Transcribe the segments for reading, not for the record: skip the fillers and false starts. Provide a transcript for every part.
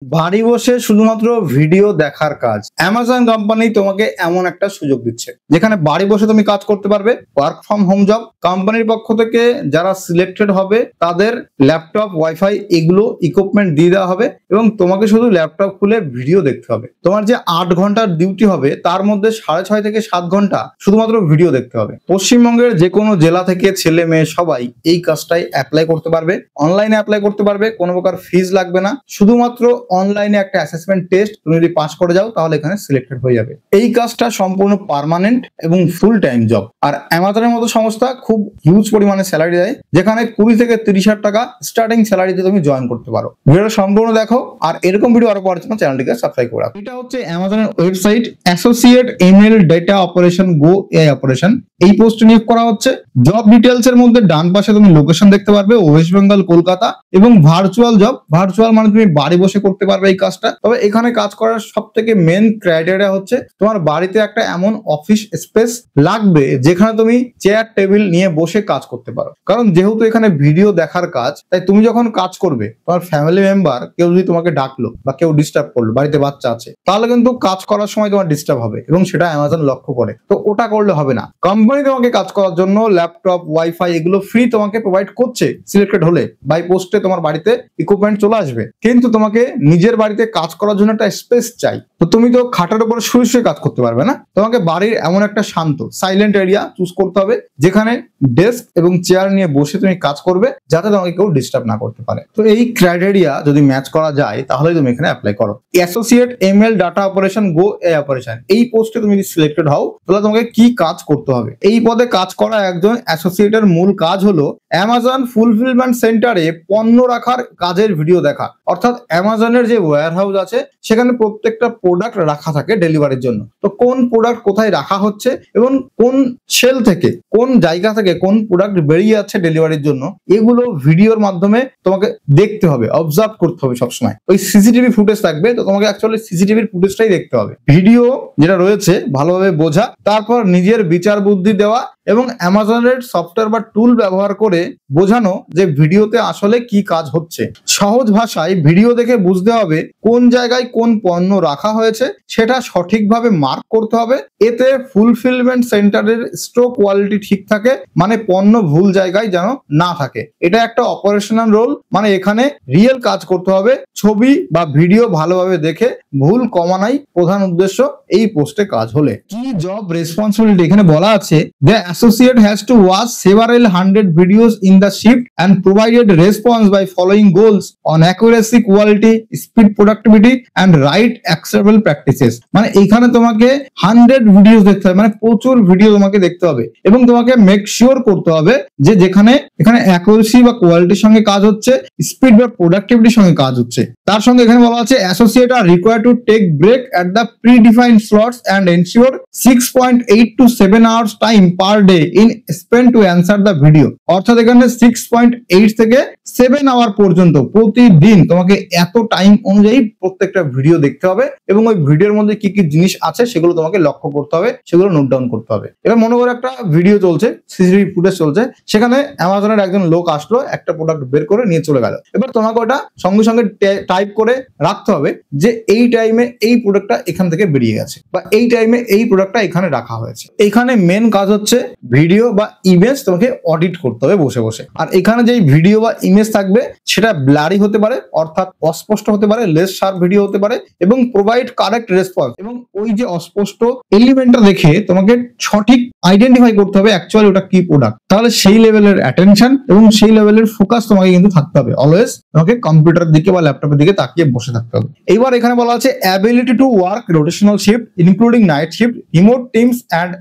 বাড়ি বসে শুধুমাত্র ভিডিও দেখার কাজ অ্যামাজন কোম্পানি তোমাকে এমন একটা সুযোগ দিচ্ছে যেখানে বাড়ি বসে তুমি কাজ করতে পারবে। ওয়ার্ক ফ্রম হোম জব কোম্পানির পক্ষ থেকে যারা সিলেক্টেড হবে তাদের ল্যাপটপ ওয়াইফাই এগুলো ইকুইপমেন্ট দিয়ে দেওয়া হবে এবং তোমাকে শুধু ল্যাপটপ খুলে ভিডিও দেখতে হবে। তোমার যে 8 ঘন্টার ডিউটি হবে তার মধ্যে 6.5 থেকে 7 ঘন্টা শুধুমাত্র ভিডিও দেখতে হবে। পশ্চিমবঙ্গের যে কোনো জেলা থেকে ছেলে মেয়ে সবাই এই কাজটাই অ্যাপ্লাই করতে পারবে, অনলাইনে অ্যাপ্লাই করতে পারবে, কোনো প্রকার ফিজ লাগবে না। শুধুমাত্র অনলাইনে একটা অ্যাসেসমেন্ট টেস্ট তুমি যদি পাস করে যাও তাহলে এখানে সিলেক্টেড হয়ে যাবে। এই কাজটা সম্পূর্ণ পার্মানেন্ট এবং ফুল টাইম জব। আর অ্যামাজনের মতো সংস্থা খুব হিউজ পরিমাণে স্যালারি দেয়, যেখানে 20 থেকে 30,000 টাকা স্টার্টিং স্যালারিতে তুমি জয়েন করতে পারো। ভিডিওটা সম্পূর্ণ দেখো আর এরকম ভিডিও আরো পাওয়ার জন্য চ্যানেলটিকে সাবস্ক্রাইব করে রাখো। এটা হচ্ছে অ্যামাজনের website associate ML data operation go AI operation. এই পোস্ট নিয়োগ করা হচ্ছে। জব ডিটেলস এর মধ্যে ডান পাশে তুমি লোকেশন দেখতে পারবে, ওয়েস্ট বেঙ্গল কলকাতা, এবং ভার্চুয়াল জব। ভার্চুয়াল মানে তুমি বাড়ি বসে করতে পারবে এই কাজটা। তবে এখানে কাজ করার সব থেকে মেন ক্রাইটেরিয়া হচ্ছে তোমার বাড়িতে একটা এমন অফিস স্পেস লাগবে যেখানে তুমি চেয়ার টেবিল নিয়ে বসে কাজ করতে পারো। কারণ যেহেতু এখানে ভিডিও দেখার কাজ, তাই তুমি যখন কাজ করবে তোমার ফ্যামিলি মেম্বার কেউ যদি তোমাকে ডাকলো বা কেউ ডিস্টার্ব করলো, বাড়িতে বাচ্চা আছে, তাহলে কিন্তু কাজ করার সময় তোমার ডিস্টার্ব হবে এবং সেটা অ্যামাজন লক্ষ্য করে। তো ওটা করলে হবে না। কোম্পানি তোমাকে কাজ করার জন্য ল্যাপটপ ওয়াইফাই এগুলো ফ্রি তোমাকে প্রোভাইড করছে। সিলেক্টেড হলে বাই পোস্টে তোমার বাড়িতে ইকুইপমেন্ট চলে আসবে, কিন্তু তোমাকে নিজের বাড়িতে কাজ করার জন্য একটা স্পেস চাই। তো তুমি তো খাটের উপরে শুয়ে শুয়ে কাজ করতে পারবে না। তোমাকে বাড়ির এমন একটা শান্ত সাইলেন্ট এরিয়া চুজ করতে হবে যেখানে ডেস্ক এবং চেয়ার নিয়ে বসে তুমি কাজ করবে, যাতে তোমাকে কেউ ডিস্টার্ব না করতে পারে। তো এই ক্রাইটেরিয়া যদি ম্যাচ করা যায় তাহলে তুমি এখানে অ্যাপ্লাই করো। অ্যাসোসিয়েট এমএল ডাটা অপারেশন গো এ অপারেশন, এই পোস্টে তুমি যদি সিলেক্টেড হও তাহলে তোমাকে কি কাজ করতে হবে। এই পদে কাজ করা একজন অ্যাসোসিয়েটের মূল কাজ হলো অ্যামাজন ফুলফিলমেন্ট সেন্টারে পণ্য রাখার কাজের ভিডিও দেখা। অর্থাৎ অ্যামাজনের যে ওয়্যার হাউস আছে সেখানে প্রত্যেকটা প্রোডাক্ট রাখা থাকে ডেলিভারির জন্য। তো কোন প্রোডাক্ট কোথায় রাখা হচ্ছে এবং কোন সেল থেকে কোন জায়গা থেকে কোন প্রোডাক্ট বেরিয়ে যাচ্ছে ডেলিভারির জন্য, এগুলো ভিডিওর মাধ্যমে তোমাকে দেখতে হবে, অবজার্ভ করতে হবে সবসময়। ওই সিসিটিভি ফুটেজ থাকবে, তো তোমাকে অ্যাকচুয়ালি সিসিটিভির ফুটেজটাই দেখতে হবে। ভিডিও যেটা রয়েছে ভালোভাবে বোঝা, তারপর নিজের বিচার বুদ্ধি দেওয়া এবং অ্যামাজনের সফটওয়্যার বা টুল ব্যবহার করে বোঝানো যে ভিডিওতে আসলে কি কাজ হচ্ছে। সহজ ভাষায় ভিডিও দেখে বুঝতে হবে কোন জায়গায় কোন পণ্য রাখা হয়েছে, সেটা সঠিকভাবে মার্ক করতে হবে। এতে ফুলফিলমেন্ট সেন্টারের স্টক কোয়ালিটি ঠিক থাকে, মানে পণ্য ভুল জায়গায় যেন না থাকে। এটা একটা অপারেশনাল রোল, মানে এখানে রিয়েল কাজ করতে হবে। ছবি বা ভিডিও ভালোভাবে দেখে ভুল কমানোই প্রধান উদ্দেশ্য এই পোস্টে কাজ হলে। কি জব রেসপন্সিবিলিটি এখানে বলা আছে, the associate has to watch several hundred videos in the shift and provided response by following goals on accuracy, quality, speed, productivity and right acceptable practices। মানে এখানে তোমাকে 100 ভিডিও দেখতে হবে, মানে প্রচুর ভিডিও তোমাকে দেখতে হবে এবং তোমাকে মেক শিওর করতে হবে যে যেখানে এখানে অ্যাকুরেসি বা কোয়ালিটির সঙ্গে কাজ হচ্ছে, স্পিড বা প্রোডাক্টিভিটির সঙ্গে কাজ হচ্ছে। তার সঙ্গে এখানে বলা আছে associate are required to take break at the predefined slots and ensure 6.8 to 7 hours time per day in spend to answer the video. অর্থাৎ এখানে 6.8 থেকে 7 আওয়ার পর্যন্ত প্রতিদিন তোমাকে এত টাইম অনুযায়ী প্রত্যেকটা ভিডিও দেখতে হবে এবং ওই ভিডিওর মধ্যে কি কি জিনিস আছে সেগুলো তোমাকে লক্ষ্য করতে হবে, সেগুলো নোট ডাউন করতে হবে। এবার মনে করো একটা ভিডিও চলছে, সিসিটিভি ফুটেজ চলছে, সেখানে অ্যামাজনের একজন লোক আসলো, একটা প্রোডাক্ট বের করে নিয়ে চলে গেল। এবার তোমাকে ওটা সঙ্গে সঙ্গে টাইপ করে রাখতে হবে যে এই টাইমে এই প্রোডাক্টটা এখান থেকে বেরিয়ে গেছে বা এই টাইমে এই প্রোডাক্টটা এখানে রাখা হয়েছে। এখানে মেন কাজ হচ্ছে ভিডিও বা ইমেজ তোমাকে অডিট করতে হবে বসে বসে। আর এখানে যেই ভিডিও বা ইমেজ থাকবে সেটা ব্লারি হতে পারে, অর্থাৎ অস্পষ্ট হতে পারে, লেস শার্প ভিডিও হতে পারে এবং প্রোভাইড কারেক্ট রেসপন্স। এবং ওই যে অস্পষ্ট এলিমেন্টটা দেখে তোমাকে সঠিক আইডেন্টিফাই করতে হবে অ্যাকচুয়ালি ওটা কি প্রোডাক্ট। তাহলে সেই লেভেলের অ্যাটেনশন এবং সেই লেভেলের ফোকাস তোমাকে কিন্তু থাকতে হবে। অলওয়েজ তোমাকে কম্পিউটারের দিকে বা ল্যাপটপের দিকে তাকিয়ে বসে থাকতে হবে। এইবার এখানে বলা আছে ability to work rotational shift including night shift, remote teams and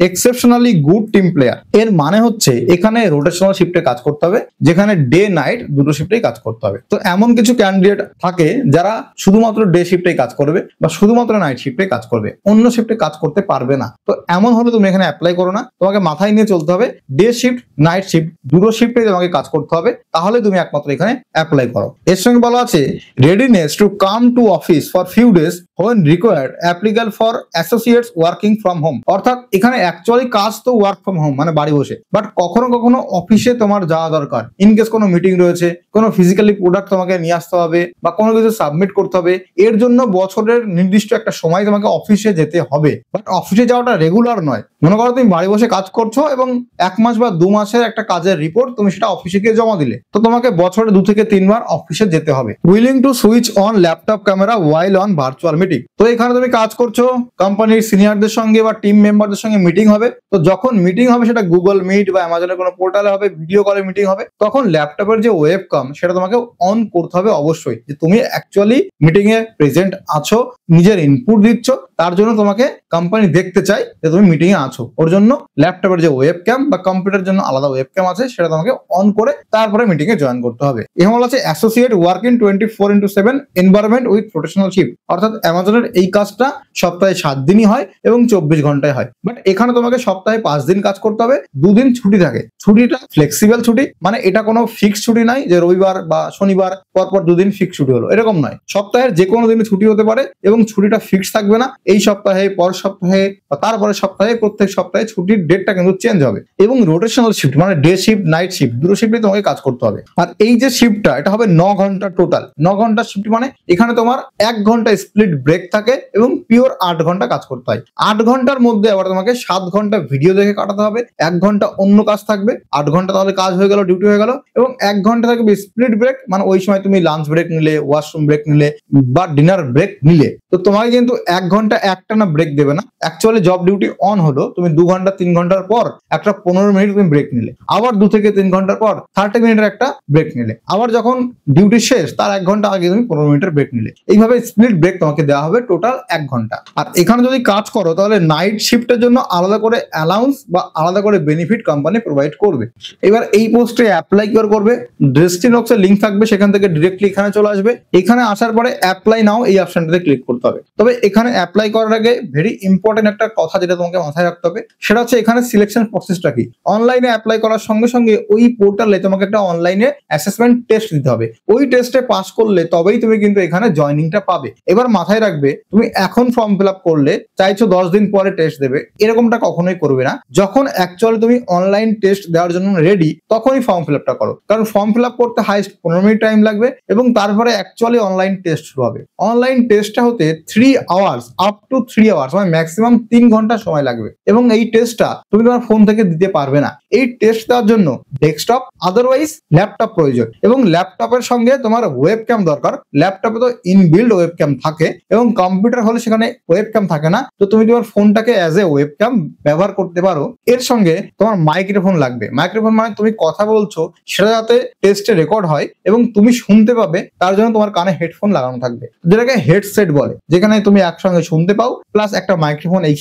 exceptionally good team player. এর মানে হচ্ছে এখানে রোটেশনাল শিফটে কাজ করতে হবে, যেখানে ডে নাইট দুটো শিফটেই কাজ করতে হবে। তো এমন কিছু ক্যান্ডিডেট থাকে যারা শুধুমাত্র ডে শিফটেই কাজ করবে বা শুধুমাত্র নাইট শিফটে কাজ করবে, অন্য শিফটে কাজ করতে পারবে না। তো এমন হলে তুমি এখানে অ্যাপ্লাই করো না। তোমাকে মাথায় নিয়ে চলতে হবে ডে শিফট নাইট শিফট দুটো শিফটে তোমাকে কাজ করতে হবে, তাহলে তুমি একমাত্র এখানে অ্যাপ্লাই করো। এর সঙ্গে বলা আছে readiness to come to office for few days when required applicable for associates working from home। অর্থাৎ এখানে অ্যাকচুয়ালি কাজ তো ওয়ার্ক ফ্রম হোম মানে বাড়ি বসে, বাট কখনো কখনো অফিসে তোমার যাওয়া দরকার, ইনকেস কোনো মিটিং রয়েছে, কোনো ফিজিক্যালি প্রোডাক্ট তোমাকে নিয়ে আসতে হবে বা কোনো কিছু সাবমিট করতে হবে, এর জন্য বছরের নির্দিষ্ট একটা সময় তোমাকে অফিসে যেতে হবে। বাট অফিসে যাওয়াটা রেগুলার নয়। মনে করো তুমি বাড়ি বসে কাজ করছো এবং 1 মাস বা 2 মাসের একটা কাজের রিপোর্ট তুমি সেটা অফিসে গিয়ে জমা দিলে, তো তোমাকে বছরে 2 থেকে 3 বার অফিসে যেতে হবে। Willing to switch on laptop camera while on virtual meeting. তো এখানে তুমি কাজ করছো, কোম্পানির সিনিয়রদের সঙ্গে বা টিম মেম্বারদের সঙ্গে মিটিং হবে, তো যখন মিটিং হবে সেটা গুগল মিট বা অ্যামাজনের কোনো পোর্টালে হবে, ভিডিও কলে মিটিং হবে, তখন ল্যাপটপের যে ওয়েবক্যাম সেটা তোমাকে অন করতে হবে অবশ্যই, যে তুমি অ্যাকচুয়ালি মিটিং এ প্রেজেন্ট আছো, নিজের ইনপুট দিচ্ছ, তার জন্য তোমাকে কোম্পানি দেখতে চাই যে তুমি মিটিং এ আছো। ওর জন্য ল্যাপটপের যে ওয়েবক্যাম বা কম্পিউটার জন্য আলাদা ওয়েবক্যাম আছে সেটা তোমাকে অন করে তারপরে মিটিং এ জয়েন করতে হবে। এখানে বলা আছে associate working 24/7 environment with professional shift. অর্থাৎ অ্যামাজনের এই কাজটা সপ্তাহে 7 দিনই হয় এবং 24 ঘন্টায় হয়। বাট এখানে তোমাকে সপ্তাহে 5 দিন কাজ করতে হবে, 2 দিন ছুটি থাকে। ছুটিটা ফ্লেক্সিবল ছুটি, মানে এটা কোনো ফিক্সড ছুটি নাই যে রবিবার বা শনিবার পরপর 2 দিন ফিক্সড ছুটি হলো, এরকম নয়। সপ্তাহের যে কোনো দিনে ছুটি হতে পারে এবং ছুটিটা ফিক্সড থাকবে না। এই সপ্তাহে, পর সপ্তাহে বা তারপরে সপ্তাহে, প্রত্যেক সপ্তাহে ছুটির ডেটটা কিন্তু চেঞ্জ হবে। এবং রোটেশনাল শিফট মানে ডে শিফট, নাইট শিফট, দুটো শিফটে তোমাকে কাজ করতে হবে। আর এই যে শিফটটা এটা হবে 9 ঘন্টা টোটাল। 9 ঘন্টা শিফট মানে এখানে তোমার 1 ঘন্টা স্প্লিট ব্রেক থাকে এবং পিওর 8 ঘন্টা কাজ করতে হয়। 8 ঘন্টার মধ্যে আবার তোমাকে 7 ঘন্টা ভিডিও দেখে কাটাতে হবে, 1 ঘন্টা অন্য কাজ থাকবে, 8 ঘন্টা তাহলে কাজ হয়ে গেল, ডিউটি হয়ে গেল। এবং 1 ঘন্টা থাকবে স্প্লিট ব্রেক, মানে ওই সময় তুমি লাঞ্চ ব্রেক নিলে, ওয়াশরুম ব্রেক নিলে বা ডিনার ব্রেক নিলে, তো তোমাকে কিন্তু 1 ঘন্টা একটানা ব্রেক দেবে না। অ্যাকচুয়ালি জব ডিউটি অন হলো, তুমি 2 ঘন্টা 3 ঘন্টার পর একটা 15 মিনিট তুমি ব্রেক নিলে, আবার 2 থেকে 3 ঘন্টার পর 30 মিনিটের একটা ব্রেক নিলে, আবার যখন ডিউটি শেষ তার 1 ঘন্টা আগে তুমি 15 মিনিটের ব্রেক নিলে। এইভাবে স্প্লিট ব্রেক তোমাকে দেওয়া হবে টোটাল 1 ঘন্টা। আর এখানে যদি কাজ করো তাহলে নাইট শিফটের জন্য আলাদা করে অ্যালাউন্স বা আলাদা করে বেনিফিট কোম্পানি প্রোভাইড করবে। এবার এই পোস্টে অ্যাপ্লাই কি করবে, ডেসক্রিপশন বক্সে লিংক থাকবে, সেখান থেকে ডিরেক্টলি এখানে চলে আসবে। এখানে আসার পরে অ্যাপ্লাই নাও এই অপশনটাতে ক্লিক করতে হবে। তবে এখানে অ্যাপ্লাই করার আগে ভেরি ইম্পর্টেন্ট একটা কথা যেটা তোমাকে মাথায় রাখতে হবে, সেটা হচ্ছে এখানে সিলেকশন প্রসেসটা কি। অনলাইনে অ্যাপ্লাই করার সঙ্গে সঙ্গে ওই পোর্টালে তোমাকে একটা অনলাইনে অ্যাসেসমেন্ট টেস্ট দিতে হবে। ওই টেস্টে পাস করলে তবেই তুমি কিন্তু এখানে জয়নিংটা পাবে। এবার মাথায় রাখবে, তুমি এখন ফর্ম ফিল আপ করলে চাইছো 10 দিন পরে টেস্ট দেবে, এরকমটা কখনোই করবে না। যখন অ্যাকচুয়ালি তুমি অনলাইন টেস্ট দেওয়ার জন্য রেডি তখনই ফর্ম ফিল আপটা করো, কারণ ফর্ম ফিল আপ করতে হাইস্ট 15 মিনিট টাইম লাগবে এবং তারপরে অ্যাকচুয়ালি অনলাইন টেস্ট শুরু হবে। অনলাইন টেস্টটা হতে 3 আওয়ার্স আপ টু 3 আওয়ার্স মানে ম্যাক্সিমাম 3 ঘন্টা সময় লাগবে এবং এই টেস্টটা তুমি তোমার ফোন থেকে দিতে পারবে না। এই টেস্ট দেওয়ার জন্য ডেস্কটপ আদারওয়াইজ ল্যাপটপ প্রয়োজন এবং ল্যাপটপের সঙ্গে তোমার ওয়েবক্যাম দরকার। ল্যাপটপে তো ইনবিল্ড ওয়েবক্যাম থাকে এবং কম্পিউটার হলে সেখানে ওয়েবক্যাম থাকে না, তো তুমি তোমার ফোনটাকে অ্যাজ এ ওয়েবক্যাম ব্যবহার করতে পারো। এর সঙ্গে তোমার মাইক্রোফোন লাগবে। মাইক্রোফোন মানে তুমি কথা বলছো সেটা যাতে টেস্টে রেকর্ড হয় এবং তুমি শুনতে পাবে, তার জন্য তোমার কানে হেডফোন লাগানো থাকবে, যেটাকে হেডসেট বলে, যেখানে তুমি একসঙ্গে শুনতে পাও প্লাস একটা মাইক্রোফোন এই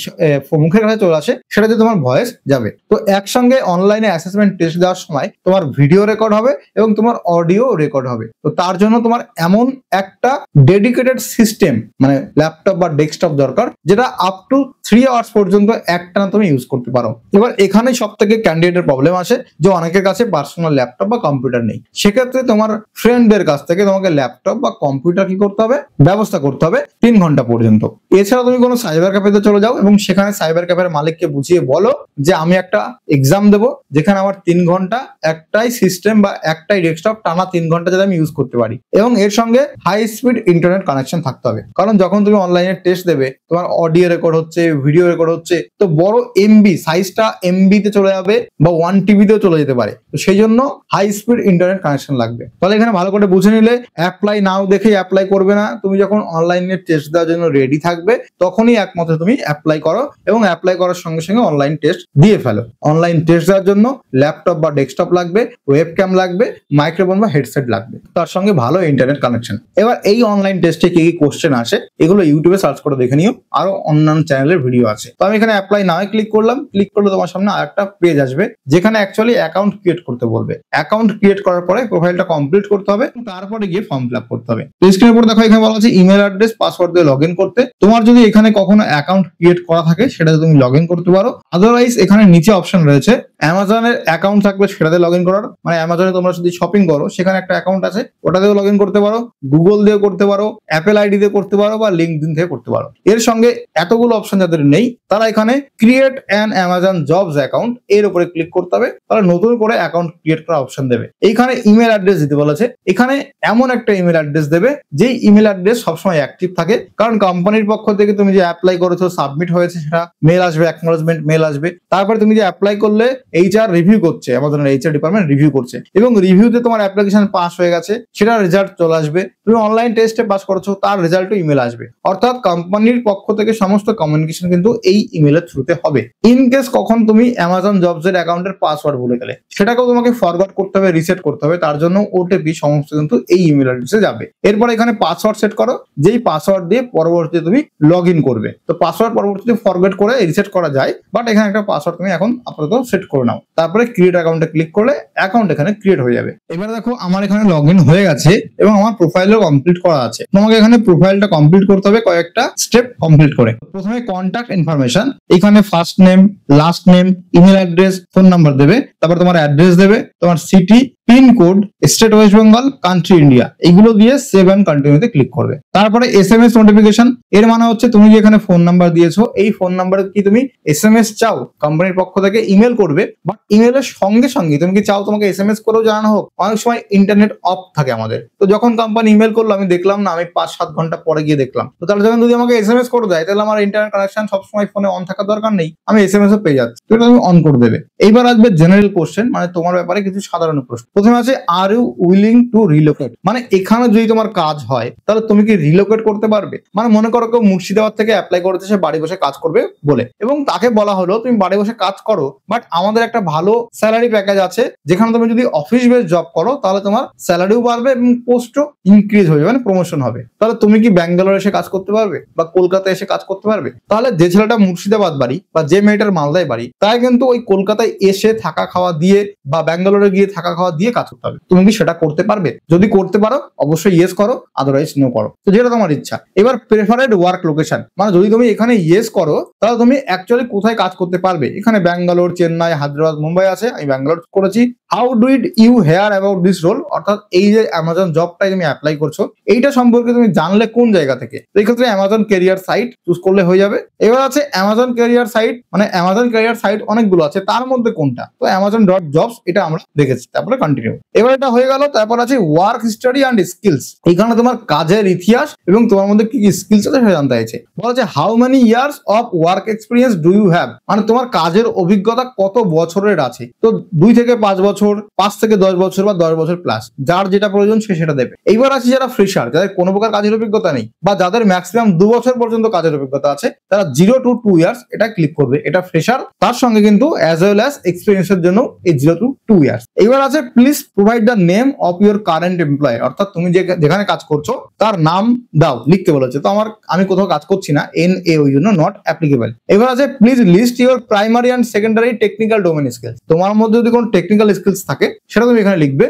মুখের কাছে চলে আসে, সেটাতে তোমার ভয়েস যাবে। তো একসঙ্গে অনলাইনে অ্যাসেসমেন্ট টেস্ট দেওয়ার সময় তোমার ভিডিও রেকর্ড হবে এবং তোমার অডিও রেকর্ড হবে। তো তার জন্য তোমার এমন একটা ডেডিকেটেড সিস্টেম মানে ল্যাপটপ বা ডেস্কটপ দরকার, যেটা আপ টু 3 আওয়ার্স পর্যন্ত একটানা তুমি ইউজ করতে পারো। এবার এখানে সব থেকে ক্যান্ডিডেটের প্রবলেম আসে যে অনেকের কাছে পার্সোনাল ল্যাপটপ বা কম্পিউটার নেই। সেক্ষেত্রে তোমার ফ্রেন্ডদের কাছ থেকে তোমাকে ল্যাপটপ বা কম্পিউটার কি করতে হবে, ব্যবস্থা করতে হবে 3 ঘন্টা পর্যন্ত। এছাড়া তুমি কোনো সাইবার ক্যাফেতে চলে যাও এবং সেখানে সাইবার ক্যাফের মালিককে বুঝিয়ে বলো যে আমি একটা এক্সাম দেবো যেখানে আমার 3 ঘন্টা একটাই সিস্টেম বা একটাই ডেস্কটপ টানা 3 ঘন্টা যাতে আমি ইউজ করতে পারি এবং এর সঙ্গে হাই স্পিড ইন্টারনেট কানেকশন থাকতে হবে। কারণ যখন তুমি অনলাইনে টেস্ট দেবে তোমার অডিও রেকর্ড হচ্ছে, ভিডিও রেকর্ড হচ্ছে, তো বড় এমবি সাইজটা এমবিতে চলে যাবে বা 1 টিবিতেও চলে যেতে পারে। তো সেই জন্য হাই স্পিড ইন্টারনেট কানেকশন লাগবে। তাহলে এখানে ভালো করে বুঝে নিলে অ্যাপ্লাই নাও দেখেই অ্যাপ্লাই করবে না। তুমি যখন অনলাইনে টেস্ট দেওয়ার জন্য রেডি থাকবে তখনই একমাত্র তুমি অ্যাপ্লাই করো এবং অ্যাপ্লাই করার সঙ্গে সঙ্গে অনলাইন টেস্ট দিয়ে ফেলো। অনলাইন টেস্ট দেওয়ার জন্য ল্যাপটপ বা ডেস্কটপ লাগবে, ওয়েবক্যাম লাগবে, মাইক্রোফোন বা হেডসেট লাগবে, তার সঙ্গে ভালো ইন্টারনেট কানেকশন। এবার এই অনলাইন টেস্টে কি কি কোশ্চেন আসে এগুলো ইউটিউবে সার্চ করে দেখে নিও, আরো অন্যান্য চ্যানেলের ভিডিও আছে। তো আমি এখানে অ্যাপ্লাই নাও ক্লিক করলাম। ক্লিক করলে তোমার সামনে আরেকটা পেজ আসবে যেখানে অ্যাকচুয়ালি অ্যাকাউন্ট ক্রিয়েট করতে বলবে। অ্যাকাউন্ট ক্রিয়েট করার পরে প্রোফাইলটা কমপ্লিট করতে হবে, তারপরে গিয়ে ফর্ম ফিল আপ করতে হবে। স্ক্রিনের উপর দেখো এখানে বলা আছে ইমেল অ্যাড্রেস পাসওয়ার্ড দিয়ে লগ ইন করতে। তোমার যদি এখানে কখনো অ্যাকাউন্ট ক্রিয়েট করা থাকে সেটা তুমি লগ ইন করতে পারো। আদারওয়াইজ এখানে নিচে অপশন রয়েছে অ্যামাজনের অ্যাকাউন্ট থাকলে সেটাতে লগ ইন করার, মানে অ্যামাজনে তোমরা যদি শপিং করো সেখানে একটা অ্যাকাউন্ট আছে, ওটাতেও লগ ইন করতে পারো, গুগল দিয়ে করতে পারো, অ্যাপেল আইডি দিয়ে করতে পারো, বা লিঙ্কডইন থেকে করতে পারো। এর সঙ্গে এতগুলো অপশন যাদের নেই তারা এখানে create an Amazon jobs account এর উপরে ক্লিক করতে হবে, তাহলে নতুন করে অ্যাকাউন্ট ক্রিয়েট করার অপশন দেবে। এইখানে ইমেল অ্যাড্রেস দিতে বলেছে, এখানে এমন একটা ইমেল অ্যাড্রেস দেবে যেই ইমেল অ্যাড্রেস সবসময় অ্যাক্টিভ থাকে, কারণ কোম্পানির পক্ষ থেকে তুমি যে অ্যাপ্লাই করেছো সাবমিট হয়েছে সেটা মেল আসবে, অ্যাকনোলেজমেন্ট মেল আসবে, তারপরে তুমি যে অ্যাপ্লাই করলে এইচআর রিভিউ করছে, আমাদের এইচআর ডিপার্টমেন্ট রিভিউ করছে, এবং রিভিউতে তোমার অ্যাপ্লিকেশন পাস হয়ে গেছে সেটা রেজাল্ট চলে আসবে, তুমি অনলাইন টেস্টে পাস করেছো তার রেজাল্টও ইমেল আসবে। অর্থাৎ কোম্পানির পক্ষ থেকে সমস্ত কমিউনিকেশন কিন্তু এই ইমেলের থ্রুতে হবে। ইন কেস কখন তুমি অ্যামাজন জবস এর অ্যাকাউন্টের পাসওয়ার্ড ভুলে গেলে সেটাকেও তোমাকে ফরওয়ার্ড করতে হবে, রিসেট করতে হবে, তার জন্য ওটিপি সমস্ত কিন্তু এই ইমেল অ্যাড্রেসে যাবে। এরপর এখানে পাসওয়ার্ড সেট করো, যেই পাসওয়ার্ড দিয়ে পরবর্তীতে তুমি লগ ইন করবে। তো পাসওয়ার্ড পরবর্তীতে ফরগেট করে রিসেট করা যায়, বাট এখানে একটা পাসওয়ার্ড তুমি এখন আপাতত সেট করে নাও, তারপরে ক্রিয়েট অ্যাকাউন্টে ক্লিক করলে অ্যাকাউন্ট এখানে ক্রিয়েট হয়ে যাবে। এবার দেখো আমার এখানে লগ ইন হয়ে গেছে এবং আমার প্রোফাইলও কমপ্লিট করা আছে। তোমাকে এখানে প্রোফাইলটা কমপ্লিট করতে হবে কয়েকটা স্টেপ কমপ্লিট করে। প্রথমে কন্ট্যাক্ট ইনফরমেশন, এখানে first name, last name, email address, phone number দেবে, তারপর তোমার অ্যাড্রেস দেবে, তোমার city, pincode, state West Bengal, country India, এইগুলো দিয়ে সেভ এন্ড কন্টিনিউতে ক্লিক করবে। তারপরে এসএমএস নোটিফিকেশন, এর মানে হচ্ছে তুমি যে এখানে ফোন নাম্বার দিয়েছো এই ফোন নাম্বারে কি তুমি এসএমএস চাও, কোম্পানির পক্ষ থেকে ইমেল করবে, বাট ইমেলের সঙ্গে সঙ্গে তুমি কি চাও তোমাকে এসএমএস করেও জানানো হোক? অনেক সময় ইন্টারনেট অফ থাকে আমাদের, তো যখন কোম্পানি ইমেল করলো আমি দেখলাম না, আমি 5-7 ঘন্টা পরে গিয়ে দেখলাম, তো তাহলে যখন যদি আমাকে এসএমএস করে দেয় তাহলে আমার ইন্টারনেট কানেকশন সবসময় ফোনে অন থাকার দরকার নেই, আমি এসএমএস ও পেয়ে যাচ্ছি, তো এটা তুমি অন করে দেবে। এইবার আসবে জেনারেল কোশ্চেন, মানে তোমার ব্যাপারে কিছু সাধারণ প্রশ্ন। প্রথমে আছে are you willing to relocate, মানে এখানে যদি তোমার কাজ হয় তাহলে তুমি কি রিলোকেট করতে পারবে? মানে মনে করো কেউ মুর্শিদাবাদ থেকে অ্যাপ্লাই করেছে, সে বাড়ি বসে কাজ করবে বলে, এবং তাকে বলা হলো তুমি বাড়ি বসে কাজ করো, বাট আমাদের একটা ভালো স্যালারি প্যাকেজ আছে যেখানে তুমি যদি অফিস বেস জব করো তাহলে তোমার স্যালারিও বাড়বে এবং পোস্টও ইনক্রিজ হয়ে যাবে, মানে প্রমোশন হবে। তাহলে তুমি কি ব্যাঙ্গালোর এসে কাজ করতে পারবে বা কলকাতায় এসে কাজ করতে পারবে? তাহলে যে ছেলেটা মুর্শিদাবাদ বাড়ি বা যে মেয়েটার মালদায় বাড়ি তাই কিন্তু ওই কলকাতায় এসে থাকা খাওয়া দিয়ে বা ব্যাঙ্গালোরে গিয়ে থাকা খাওয়া দিয়ে কাজ করতে হবে। তুমি কি সেটা করতে পারবে? যদি করতে পারো অবশ্যই ইয়েস করো, আদারওয়াইজ নো করো, তো যেটা তোমার ইচ্ছা। এবার প্রেফারেড ওয়ার্ক লোকেশন, মানে যদি তুমি এখানে ইয়েস করো তাহলে তুমি অ্যাকচুয়ালি কোথায় কাজ করতে পারবে। এখানে ব্যাঙ্গালোর, চেন্নাই, হায়দ্রাবাদ, মুম্বাই আছে, আমি ব্যাঙ্গালোর করেছি। How did you hear about this role, অর্থাৎ এই যে অ্যামাজন জবটাই তুমি অ্যাপ্লাই করছো এইটা সম্পর্কে তুমি জানলে কোন জায়গা থেকে, এই ক্ষেত্রে অ্যামাজন ক্যারিয়ার সাইট চুজ করলে হয়ে যাবে। এবার আছে অ্যামাজন ক্যারিয়ার সাইট, মানে অ্যামাজন ক্যারিয়ার সাইট অনেকগুলো আছে, তার মধ্যে কোনটা, তো অ্যামাজন ডট জবস এটা আমরা দেখেছি। তারপরে কন্টিনিউ, এবার এটা হয়ে গেল। তারপর আছে ওয়ার্ক স্টাডি অ্যান্ড স্কিলস, এখানে তোমার কাজের ইতিহাস এবং তোমার মধ্যে কি কি স্কিলস আছে সেটা জানতে চাইছে। বলা আছে how many years of work experience do you have, মানে তোমার কাজের অভিজ্ঞতা কত বছরের আছে, তো 2 থেকে 5 বছর, 5 থেকে 10 বছর বা 10 বছর প্লাস, যার যেটা প্রয়োজন সে সেটা দেবে। এইবার আছে যারা ফ্রেশার, যাদের কোনো প্রকার কাজের অভিজ্ঞতা নেই বা যাদের ম্যাক্সিমাম 2 বছর পর্যন্ত কাজের অভিজ্ঞতা আছে, তারা 0 to 2 ইয়ার্স এটা ক্লিক করবে, এটা ফ্রেশার। তার সঙ্গে কিন্তু অ্যাজ ওয়েল অ্যাজ এক্সপিরিয়েন্সের জন্য এই 0 to 2 ইয়ার্স। এইবার আছে please provide the name of your current employer, অর্থাৎ তুমি যেখানে কাজ করছো তার নাম দাও, লিখতে বলেছে। তো আমি কোথাও কাজ করছি না, NA ওই জন্য নট অ্যাপ্লিকেবল। এবার আছে please list your primary and secondary technical domain skills, তোমার মধ্যে যদি কোনো টেকনিক্যাল স্কিলস থাকে সেটা তুমি এখানে লিখবে।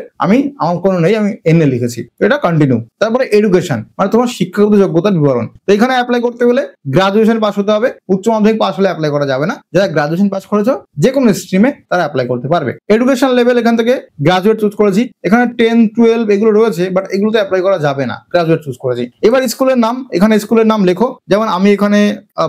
আমার কোনো নেই, আমি NA লিখেছি, এটা কন্টিনিউ। তারপরে এডুকেশন, মানে তোমার শিক্ষাগত যোগ্যতার বিবরণ। তো এখানে অ্যাপ্লাই করতে গেলে গ্রাজুয়েশন পাস হতে হবে, উচ্চ মাধ্যমিক পাস হলে অ্যাপ্লাই করা যাবে না। যারা গ্রাজুয়েশন পাস করেছো যে কোনো স্ট্রিমে তারা অ্যাপ্লাই করতে পারবে। এডুকেশন লেভেল এখান থেকে গ্রাজুয়েট চুজ করেছি, এখানে 10, 12 এগুলো রয়েছে, বাট এগুলোতে অ্যাপ্লাই করা যাবে না, গ্রাজুয়েট চুজ করেছি। এবার স্কুলের নাম, এখানে স্কুলের নাম লেখো, যেমন আমি এখানে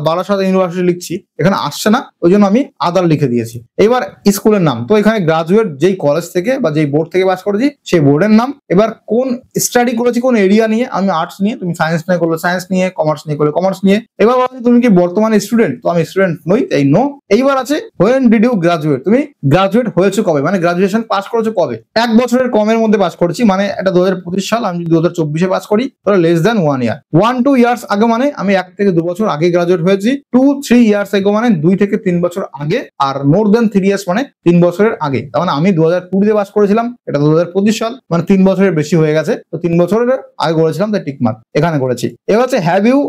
বারাসাত ইউনিভার্সিটি লিখছি, এখানে আসছে না ওই জন্য আমি আদার লিখে দিয়েছি। এবার স্কুলের নাম, তো এখানে গ্রাজুয়েট যেই কলেজ থেকে বা যেই বোর্ড থেকে পাস করেছি সেই বোর্ডের নাম। এবার কোন স্টাডি করেছি, কোন এরিয়া নিয়ে, আমি আর্টস নিয়ে, তুমি সায়েন্স নিয়ে করলে সায়েন্স নিয়ে, কমার্স নিয়ে করলে কমার্স নিয়ে। এবার তুমি কি বর্তমানে স্টুডেন্ট, তো আমি স্টুডেন্ট নই তাই নো। এইবার আছে হোয়েন ডিড ইউ গ্রাজুয়েট, তুমি গ্রাজুয়েট হয়েছো কবে, মানে গ্রাজুয়েশন পাস করেছো কবে। 1 বছরের কমের মধ্যে পাস করেছি, মানে এটা 2025 সাল, আমি যদি 2024-এ পাস করি তাহলে লেস দ্যান 1 ইয়ার। 1-2 ইয়ার্স আগে মানে আমি 1 থেকে 2 বছর আগে গ্রাজুয়েট হয়েছি। 2-3 ইয়ার্স এগো মানে 2 থেকে 3 বছর আগে, আর মোর দেন 3 ইয়ার্স মানে 3 বছরের আগে। তার মানে আমি 2020-তে পাস করেছিলাম, এটা 2025 সাল, মানে 3 বছরের বেশি হয়ে গেছে, তো 3 বছরের আগে করেছিলাম তাই টিক মার্ক এখানে করেছি। এবার হচ্ছে have you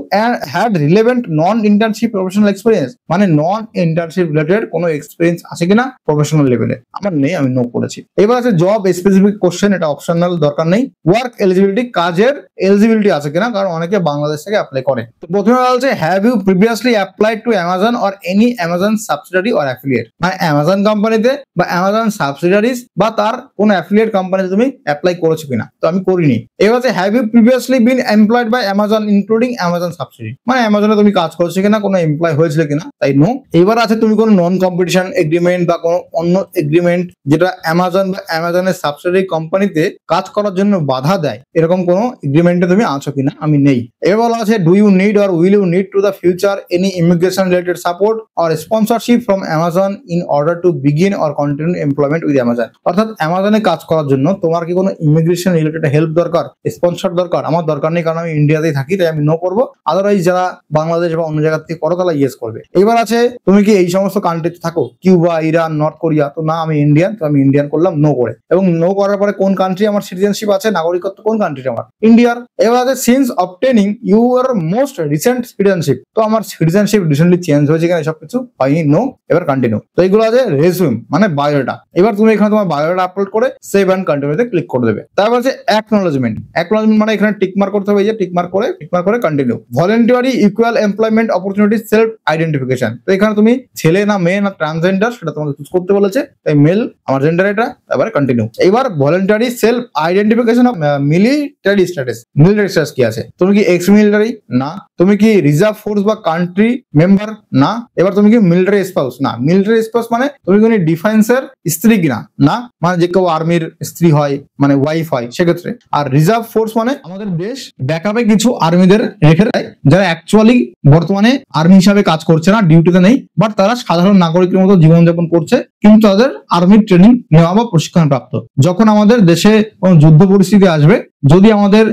had relevant non internship professional experience, মানে নন ইন্টার্নশিপ রিলেটেড কোনো এক্সপিরিয়েন্স আছে কিনা প্রফেশনাল লেভেলে, আমার নেই, আমি নো করেছি। এবার আছে জব স্পেসিফিক কোশ্চেন, এটা অপশনাল, দরকার নেই। ওয়ার্ক এলিজিবিলিটি, কাজের এলিজিবিলিটি আছে কিনা, কারণ অনেকে বাংলাদেশ থেকে অ্যাপ্লাই করে। তো প্রথমে বলছে have you previously applied to Amazon or any Amazon subsidiary or affiliate, মানে অ্যামাজন কোম্পানিতে বা অ্যামাজন সাবসিডারিজ বা তার কোন অ্যাফিলিয়েট কোম্পানিতে তুমি অ্যাপ্লাই করেছো কিনা। তো আমি করিনি। এবার হচ্ছে have you previously been employed by Amazon including Amazon subsidy, মানে অ্যামাজনে তুমি কাজ করছো কিনা, কোনো এমপ্লয় হয়েছিল কিনা, তাই নো। এবার আছে তুমি কোনো নন কম্পিটিশন এগ্রিমেন্ট বা কোনো অন্য এগ্রিমেন্ট যেটা অ্যামাজন বা অ্যামাজনের সাবসিডারি কোম্পানিতে কাজ করার জন্য বাধা দেয়, এরকম কোনো এগ্রিমেন্টে তুমি আছো কিনা, আমি নেই। এবার বলা আছে do you need or will you need to the future any immigration related support or sponsorship from Amazon in order to begin or continue employment with Amazon, অর্থাৎ অ্যামাজনে কাজ করার জন্য তোমার কি কোনো ইমিগ্রেশন রিলেটেড হেল্প দরকার, স্পন্সর দরকার? আমার দরকার নেই, কারণ আমি ইন্ডিয়াতেই থাকি, তাই আমি নো করবো। আদারওয়াইজ যারা বাংলাদেশ বা অন্য জায়গা থেকে করো তারা ইয়েস করবে। এবার আছে তুমি কি এই সমস্ত কান্ট্রিতে থাকো, কিউবা, ইরান, নর্থ কোরিয়া, তো না আমি ইন্ডিয়ান, তো আমি ইন্ডিয়ান করলাম নো করে। এবং নো করার পরে কোন কান্ট্রি আমার সিটিজেনশিপ আছে, নাগরিকত্ব কোন কান্ট্রি আমার, ইন্ডিয়ার। এবার আছে since obtaining your most recent citizenship, তো আমার সিটিজেনশিপ রিসেন্টলি চেঞ্জ হয়েছে কিনা, সবকিছু হয়নি, নো। এবার কন্টিনিউ। তো এইগুলো আছে রেজিউম মানে বায়োডাটা। এবার তুমি এখানে তোমার বায়োডাটা আপলোড করে সেভ অ্যান্ড কন্টিনিউতে ক্লিক করে দেবে। তারপর আছে অ্যাকনোলেজমেন্ট। অ্যাকনোলেজমেন্ট মানে এখানে টিক মার্ক করতে হবে, এই যে টিক মার্ক করে continue. Voluntary equal employment opportunity self identification, তো এখানে তুমি ছেলে না মেয়ে না ট্রান্সজেন্ডার সেটা তোমাকে চুজ করতে বলেছে, তাই মেল আমার জেন্ডার এটা। তারপরে কন্টিনিউ। এবার voluntary self identification of military status. Military status কি আছে, তুমি কি এক্স মিলিটারি, না। তুমি কি রিজার্ভ ফোর্স বা কান্ট্রি মেম্বার, না। এবার তুমি কি মিলিটারি স্পাউস, না। মিলিটারি স্পাউস মানে তুমি কোন ডিফেন্সের স্ত্রী কিনা, না, মানে যে কেউ আর্মির স্ত্রী হয় মানে ওয়াইফ হয় সেক্ষেত্রে। আর রিজার্ভ ফোর্স মানে আমাদের দেশ ব্যাকআপে কিছু আর্মিদের রেখে দেয় যারা অ্যাকচুয়ালি বর্তমানে আর্মি হিসাবে কাজ করছে না, ডিউটিতে নেই, বাট তারা সাধারণ নাগরিকের মতো জীবনযাপন করছে, কিন্তু তাদের আর্মির ট্রেনিং নেওয়া বা প্রশিক্ষণ প্রাপ্ত। যখন আমাদের দেশে কোনো যুদ্ধ পরিস্থিতি আসবে, যদি আমাদের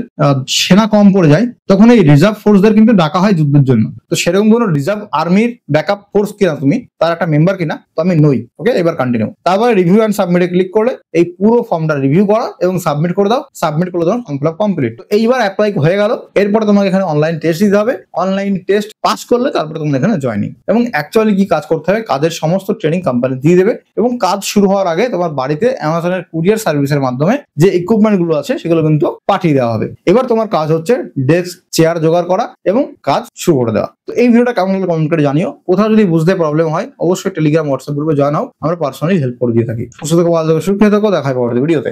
সেনা কম পড়ে যায়, তখন এই রিজার্ভ ফোর্সদের কিন্তু ডাকা হয় যুদ্ধের জন্য। তো সেরকম কোনো রিজার্ভ আর্মির ব্যাকআপ ফোর্স কিনা তুমি, তার একটা মেম্বার কিনা, তো আমি নই। ওকে, এবার কন্টিনিউ। তারপরে রিভিউ অ্যান্ড সাবমিটে ক্লিক করলে এই পুরো ফর্মটা রিভিউ করা এবং সাবমিট করে দাও। সাবমিট করে দাও, ফর্ম ফিল আপ কমপ্লিট। তো এইবার অ্যাপ্লাই হয়ে গেল। এরপরে তোমাকে এখানে অনলাইন টেস্ট দিতে হবে। অনলাইন টেস্ট পাস করলে তারপরে তোমরা এখানে জয়েনিং এবং অ্যাকচুয়ালি কি কাজ করতে হবে, কাজের সমস্ত ট্রেনিং কোম্পানি দিয়ে দেবে। এবং কাজ শুরু হওয়ার আগে তোমার বাড়িতে অ্যামাজনের কুরিয়ার সার্ভিসের মাধ্যমে যে ইকুইপমেন্ট গুলো আছে সেগুলো কিন্তু পাঠিয়ে দেওয়া হবে। এবার তোমার কাজ হচ্ছে ডেস্ক চেয়ার জোগাড় করা এবং কাজ শুরু করে দেওয়া। তো এই ভিডিওটা কেমন হলে কমেন্ট করে জানিও। কোথাও যদি বুঝতে প্রবলেম হয় অবশ্যই টেলিগ্রাম হোয়াটসঅ্যাপ গ্রুপে জয়েন হও, আমরা পার্সোনালি হেল্প করে দিয়ে থাকি। সুস্থ থেকো, ভালো থেকো, সুরক্ষিত থেকো, দেখা হবে পরবর্তী ভিডিওতে।